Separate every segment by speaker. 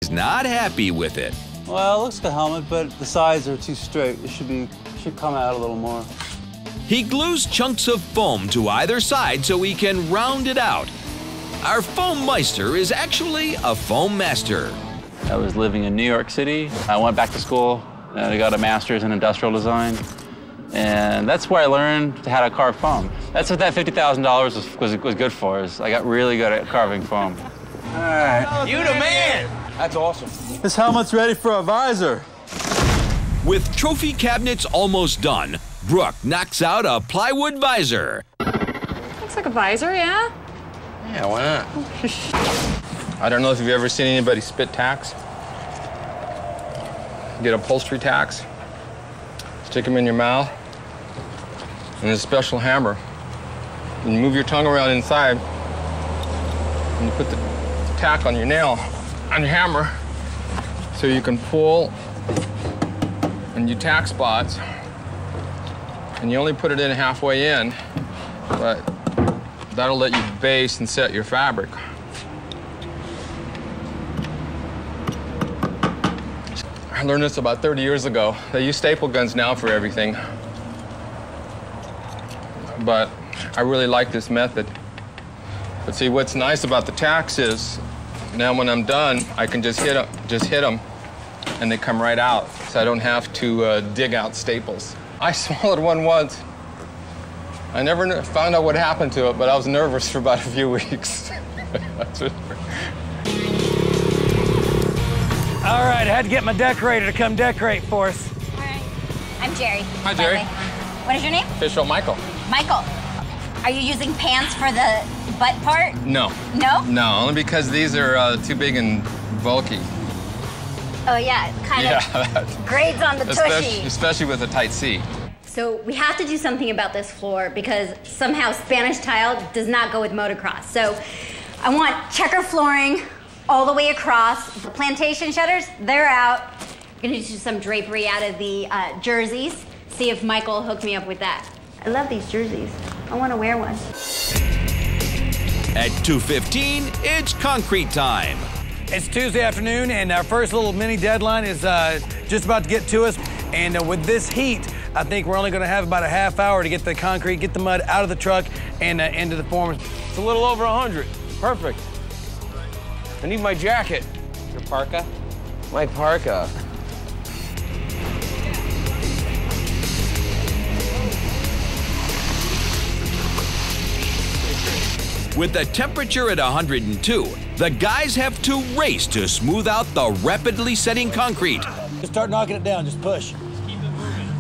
Speaker 1: is not happy with it.
Speaker 2: Well, it looks like a helmet, but the sides are too straight. It should come out a little more.
Speaker 1: He glues chunks of foam to either side so he can round it out. Our foam meister is actually a foam master.
Speaker 2: I was living in New York City. I went back to school and I got a master's in industrial design. And that's where I learned how to carve foam. That's what that $50,000 was good for, is I got really good at carving foam.
Speaker 3: All right. You the man! That's awesome.
Speaker 2: This helmet's ready for a visor.
Speaker 1: With trophy cabinets almost done, Brooke knocks out a plywood visor.
Speaker 4: Looks like a visor, yeah?
Speaker 3: Yeah, why not? I don't know if you've ever seen anybody spit tacks. Get upholstery tacks, stick them in your mouth, and a special hammer. And you move your tongue around inside, and you put the tack on your nail, on your hammer, so you can pull and you tack spots. And you only put it in halfway in, but that'll let you base and set your fabric. I learned this about 30 years ago. They use staple guns now for everything. But I really like this method. But see, what's nice about the tacks is, now when I'm done, I can just hit them, and they come right out. So I don't have to dig out staples. I swallowed one once. I never found out what happened to it, but I was nervous for about a few weeks.
Speaker 5: All right, I had to get my decorator to come decorate for us.
Speaker 6: All right. I'm Jerry.
Speaker 3: Hi, Jerry.
Speaker 6: What is your name?
Speaker 3: Official Michael.
Speaker 6: Michael. Are you using pants for the butt part?
Speaker 3: No.
Speaker 6: No?
Speaker 3: No, only because these are too big and bulky.
Speaker 6: Oh, yeah, kind of grades on the tushy.
Speaker 3: Especially with a tight C.
Speaker 6: So we have to do something about this floor because somehow Spanish tile does not go with motocross. So I want checker flooring all the way across. The plantation shutters, they're out. I'm gonna do some drapery out of the jerseys. See if Michael will hook me up with that. I love these jerseys. I wanna wear one.
Speaker 1: At 2:15, it's concrete time.
Speaker 5: It's Tuesday afternoon, and our first little mini deadline is just about to get to us. And with this heat, I think we're only gonna have about a half hour to get the concrete, get the mud out of the truck and into the forms.
Speaker 7: It's a little over 100. Perfect. I need my jacket.
Speaker 3: Your parka?
Speaker 7: My parka.
Speaker 1: With the temperature at 102, the guys have to race to smooth out the rapidly setting concrete.
Speaker 5: Just start knocking it down, just push.
Speaker 7: Just keep it moving.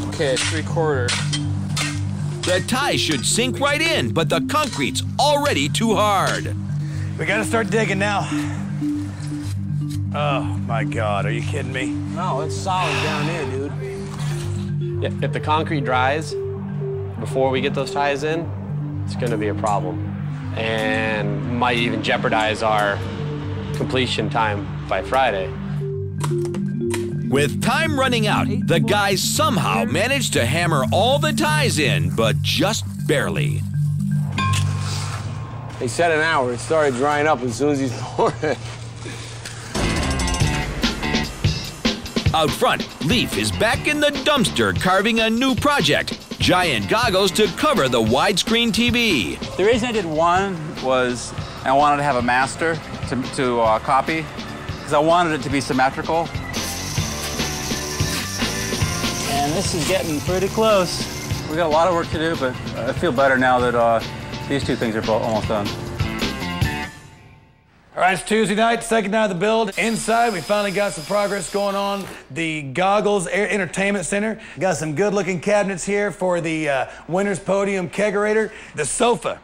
Speaker 3: Okay, 3/4.
Speaker 1: The ties should sink right in, but the concrete's already too hard.
Speaker 5: We gotta start digging now. Oh my God, are you kidding me?
Speaker 7: No, it's solid down here, dude. Yeah, if the concrete dries before we get those ties in, it's gonna be a problem. And might even jeopardize our completion time by Friday.
Speaker 1: With time running out, the guys somehow managed to hammer all the ties in, but just barely.
Speaker 7: They said an hour. It started drying up as soon as he's poured it.
Speaker 1: Out front, Leaf is back in the dumpster carving a new project. Giant goggles to cover the widescreen TV.
Speaker 2: The reason I did one was I wanted to have a master to copy, because I wanted it to be symmetrical. And this is getting pretty close. We got a lot of work to do, but I feel better now that these two things are almost done.
Speaker 5: All right, it's Tuesday night, second night of the build. Inside, we finally got some progress going on. The Goggles Entertainment Center. Got some good-looking cabinets here for the winner's podium kegerator. The sofa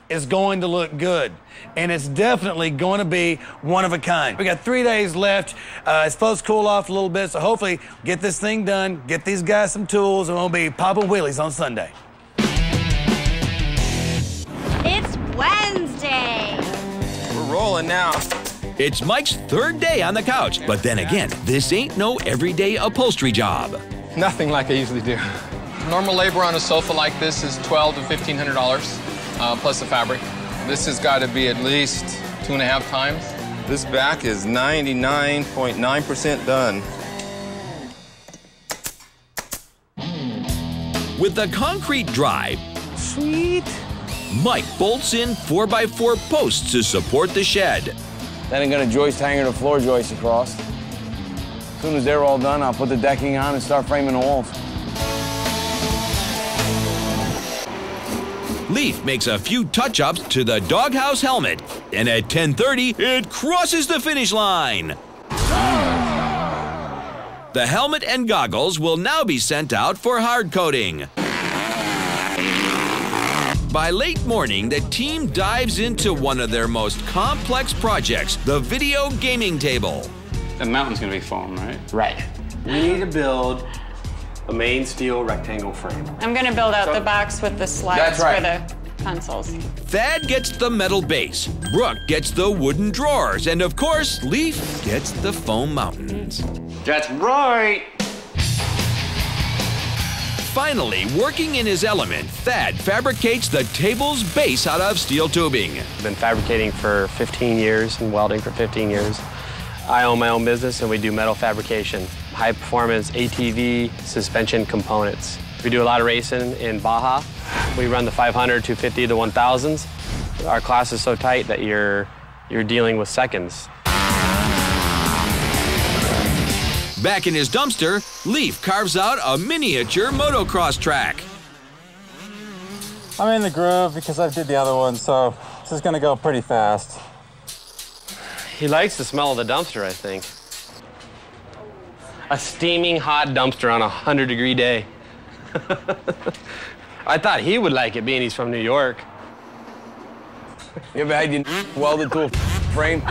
Speaker 5: is going to look good, and it's definitely going to be one of a kind. We got 3 days left. It's supposed to cool off a little bit, so hopefully get this thing done, get these guys some tools, and we'll be popping wheelies on Sunday.
Speaker 6: It's Wednesday.
Speaker 3: We're rolling now.
Speaker 1: It's Mike's third day on the couch, but then again, this ain't no everyday upholstery job.
Speaker 3: Nothing like I usually do. Normal labor on a sofa like this is $1,200 to $1,500 plus the fabric. This has got to be at least 2.5 times.
Speaker 8: This back is 99.9% done.
Speaker 1: With the concrete dry,
Speaker 5: Sweet.
Speaker 1: Mike bolts in 4x4 posts to support the shed.
Speaker 9: Then I'm gonna joist hanger the floor joists across. As soon as they're all done, I'll put the decking on and start framing the walls.
Speaker 1: Leaf makes a few touch-ups to the doghouse helmet, and at 10:30, it crosses the finish line. The helmet and goggles will now be sent out for hard coating. By late morning, the team dives into one of their most complex projects, the video gaming table.
Speaker 2: The mountain's gonna be foam, right?
Speaker 7: Right. We need to build a main steel rectangle frame.
Speaker 4: I'm gonna build out the box with the slides
Speaker 9: That's right.
Speaker 4: for the consoles.
Speaker 1: Thad gets the metal base, Brooke gets the wooden drawers, and of course, Leaf gets the foam mountains.
Speaker 7: That's right.
Speaker 1: Finally, working in his element, Thad fabricates the table's base out of steel tubing.
Speaker 7: I've been fabricating for 15 years and welding for 15 years. I own my own business and we do metal fabrication, high performance ATV suspension components. We do a lot of racing in Baja. We run the 500, 250, the 1000s. Our class is so tight that you're dealing with seconds.
Speaker 1: Back in his dumpster, Leaf carves out a miniature motocross track.
Speaker 10: I'm in the groove because I did the other one, so this is gonna go pretty fast.
Speaker 7: He likes the smell of the dumpster, I think. A steaming hot dumpster on a 100-degree day. I thought he would like it, being he's from New York.
Speaker 9: You ever had your welded to a frame?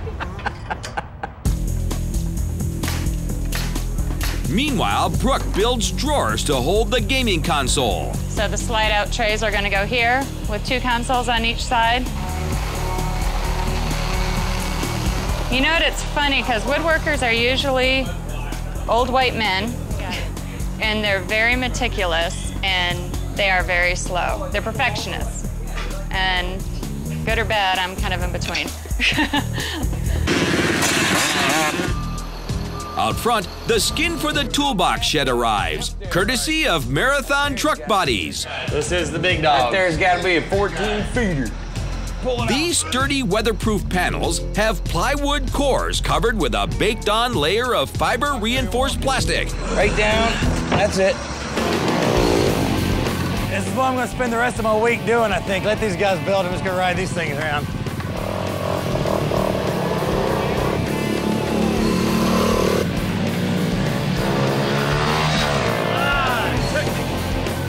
Speaker 1: Meanwhile, Brooke builds drawers to hold the gaming console.
Speaker 4: So the slide-out trays are gonna go here with 2 consoles on each side. You know what, it's funny, because woodworkers are usually old white men, and they're very meticulous, and they are very slow. They're perfectionists. And good or bad, I'm kind of in between.
Speaker 1: Out front, the skin for the toolbox shed arrives, courtesy of Marathon Truck Bodies.
Speaker 7: This is the big dog.
Speaker 9: That there's got to be a 14-feeder.
Speaker 1: These sturdy weatherproof panels have plywood cores covered with a baked-on layer of fiber-reinforced plastic.
Speaker 9: Right down, that's it.
Speaker 5: This is what I'm gonna spend the rest of my week doing, I think. Let these guys build. I'm just gonna ride these things around.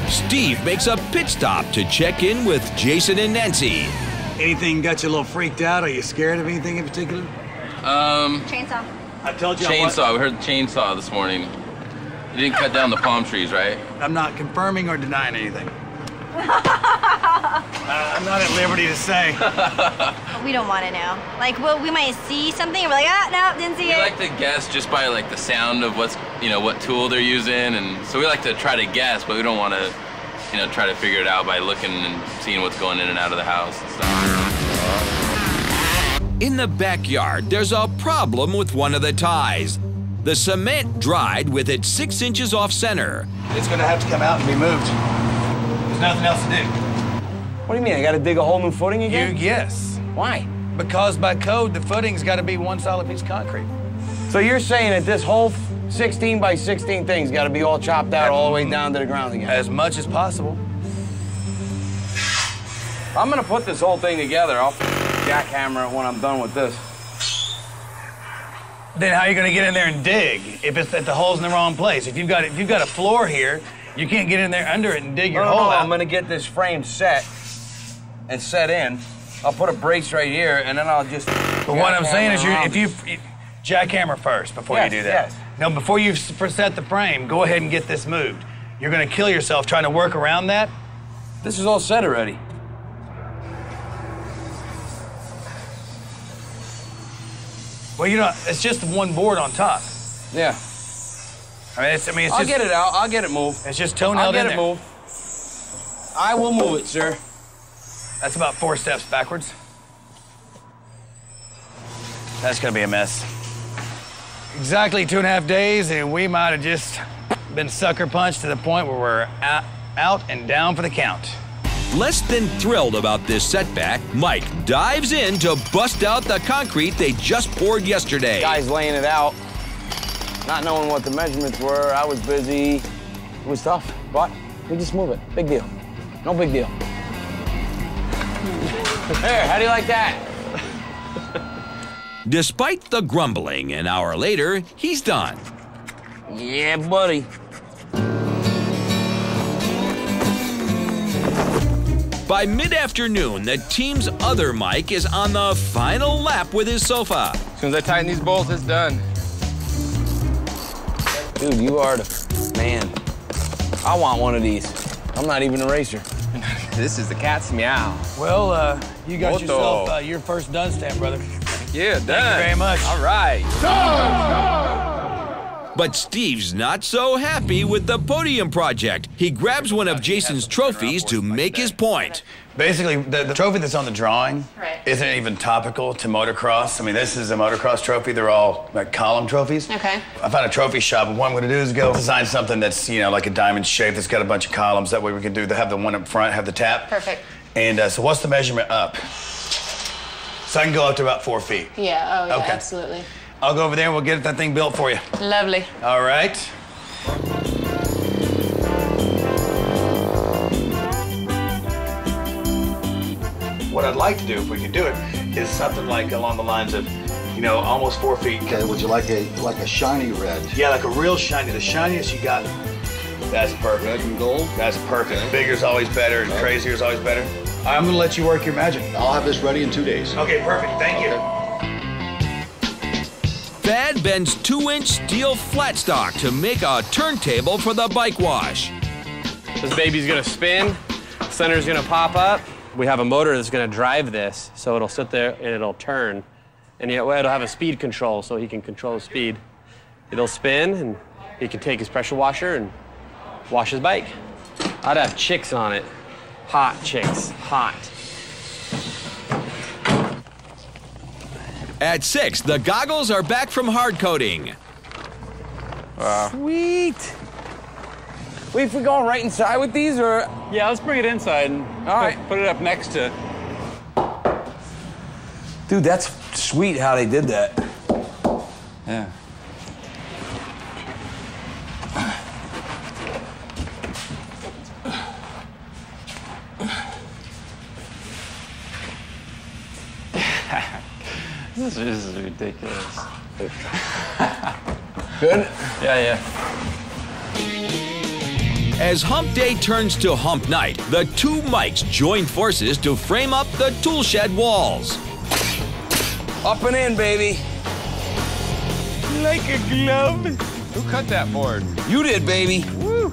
Speaker 1: Steve makes a pit stop to check in with Jason and Nancy.
Speaker 5: Anything got you a little freaked out? Are you scared of anything in particular?
Speaker 6: Chainsaw.
Speaker 5: I told you
Speaker 8: Chainsaw, we heard the chainsaw this morning. You didn't cut down the palm trees, right?
Speaker 5: I'm not confirming or denying anything. I'm not at liberty to say.
Speaker 11: We don't want to know. Like, we might see something and we're like, ah, no, didn't see it.
Speaker 8: We like to guess just by like the sound of what's, what tool they're using, and so we like to try to guess, but we don't want to, try to figure it out by looking and seeing what's going in and out of the house and stuff.
Speaker 1: In the backyard, there's a problem with one of the ties. The cement dried with it 6 inches off center.
Speaker 5: It's gonna have to come out and be moved. There's nothing else to do.
Speaker 9: What do you mean? I got to dig a whole new footing again?
Speaker 5: Yes.
Speaker 9: Why?
Speaker 5: Because by code, the footing's got to be one solid piece of concrete.
Speaker 9: So you're saying that this whole 16 by 16 thing's got to be all chopped out all the way down to the ground again?
Speaker 5: As much as possible.
Speaker 9: I'm gonna put this whole thing together. I'll jackhammer it when I'm done with this.
Speaker 5: Then how are you gonna get in there and dig if the hole's in the wrong place? If you've got a floor here, you can't get in there under it and dig your hole out.
Speaker 9: I'm gonna get this frame set and set in. I'll put a brace right here, and then I'll just.
Speaker 5: But what I'm saying is, if you jackhammer first before you do that.
Speaker 9: Yes.
Speaker 5: No, before you set the frame, go ahead and get this moved. You're gonna kill yourself trying to work around that.
Speaker 9: This is all set already.
Speaker 5: Well, it's just one board on top.
Speaker 9: Yeah.
Speaker 5: It's
Speaker 9: I'll
Speaker 5: just,
Speaker 9: get it out. I'll get it moved.
Speaker 5: It's just toenailed in there.
Speaker 9: I'll get it moved. I will move it, sir.
Speaker 5: That's about 4 steps backwards.
Speaker 12: That's gonna be a mess.
Speaker 5: Exactly 2.5 days, and we might have just been sucker punched to the point where we're out and down for the count.
Speaker 1: Less than thrilled about this setback, Mike dives in to bust out the concrete they just poured yesterday.
Speaker 9: Guys laying it out, not knowing what the measurements were. I was busy. It was tough, but we just move it. Big deal. No big deal. There, how do you like that?
Speaker 1: Despite the grumbling, an hour later, he's done.
Speaker 9: Yeah, buddy.
Speaker 1: By mid-afternoon, the team's other Mike is on the final lap with his sofa.
Speaker 3: As soon as I tighten these bolts, it's done.
Speaker 9: Dude, you are the man. I want one of these. I'm not even a racer.
Speaker 3: This is the cat's meow.
Speaker 5: Well, you got
Speaker 3: Moto.
Speaker 5: yourself your first done stamp, brother.
Speaker 3: Yeah, done.
Speaker 5: Thank you very much.
Speaker 3: All right.
Speaker 1: But Steve's not so happy with the podium project. He grabs one of Jason's trophies to make his point.
Speaker 5: Basically, the trophy that's on the drawing isn't even topical to motocross. I mean, this is a motocross trophy. They're all like column trophies.
Speaker 4: Okay.
Speaker 5: I found a trophy shop, and what I'm going to do is go design something that's, you know, like a diamond shape that's got a bunch of columns. That way we can do, have the one up front, have the tap.
Speaker 4: Perfect.
Speaker 5: And so what's the measurement up? So I can go up to about 4 feet.
Speaker 4: Yeah, oh yeah,
Speaker 5: Okay.
Speaker 4: absolutely.
Speaker 5: I'll go over there and we'll get that thing built for you.
Speaker 4: Lovely.
Speaker 5: All right. What I'd like to do, if we can do it, is something like along the lines of, you know, almost 4 feet.
Speaker 13: Okay, would you like a shiny red?
Speaker 5: Yeah, like a real shiny, the shiniest you got. That's perfect.
Speaker 13: Red and gold?
Speaker 5: That's perfect. Bigger's always better, and crazier's always better. I'm gonna let you work your magic.
Speaker 13: I'll have this ready in 2 days.
Speaker 5: Okay, perfect, thank you.
Speaker 1: Thad bends 2-inch steel flat stock to make a turntable for the bike wash.
Speaker 7: This baby's gonna spin, center's gonna pop up. We have a motor that's gonna drive this, so it'll sit there and it'll turn. And yet it'll have a speed control, so he can control the speed. It'll spin, and he can take his pressure washer and wash his bike. I'd have chicks on it. Hot chicks, hot.
Speaker 1: At 6, the goggles are back from hard coating.
Speaker 9: Sweet. Wait, if we're going right inside with these, or?
Speaker 2: Yeah, let's bring it inside and put it up next to.
Speaker 9: Dude, that's sweet how they did that.
Speaker 2: Yeah. This is ridiculous.
Speaker 9: Good?
Speaker 2: Yeah.
Speaker 1: As hump day turns to hump night, the two Mikes join forces to frame up the tool shed walls.
Speaker 9: Up and in, baby.
Speaker 5: Like a glove.
Speaker 3: Who cut that board?
Speaker 9: You did, baby.
Speaker 3: Woo.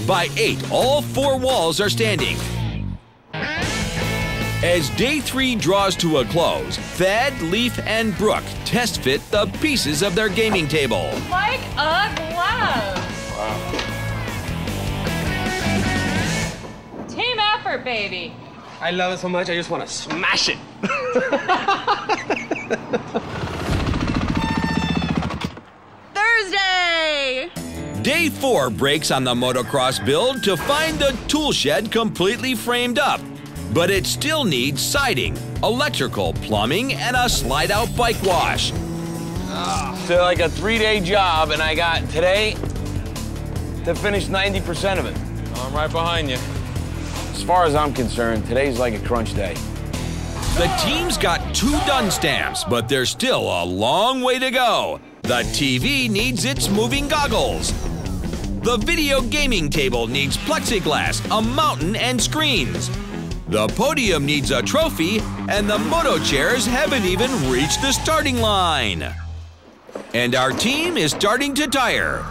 Speaker 1: By 8, all 4 walls are standing. As day 3 draws to a close, Thad, Leaf, and Brooke test fit the pieces of their gaming table.
Speaker 4: Like a glove.
Speaker 3: Wow.
Speaker 4: Team effort, baby.
Speaker 7: I love it so much, I just want to smash it.
Speaker 4: Thursday.
Speaker 1: Day 4 breaks on the motocross build to find the tool shed completely framed up. But it still needs siding, electrical, plumbing, and a slide-out bike wash.
Speaker 9: So like a 3-day job, and I got today to finish 90% of it.
Speaker 3: I'm right behind you.
Speaker 9: As far as I'm concerned, today's like a crunch day.
Speaker 1: The team's got 2 done stamps, but there's still a long way to go. The TV needs its moving goggles. The video gaming table needs plexiglass, a mountain, and screens. The podium needs a trophy, and the moto chairs haven't even reached the starting line. And our team is starting to tire.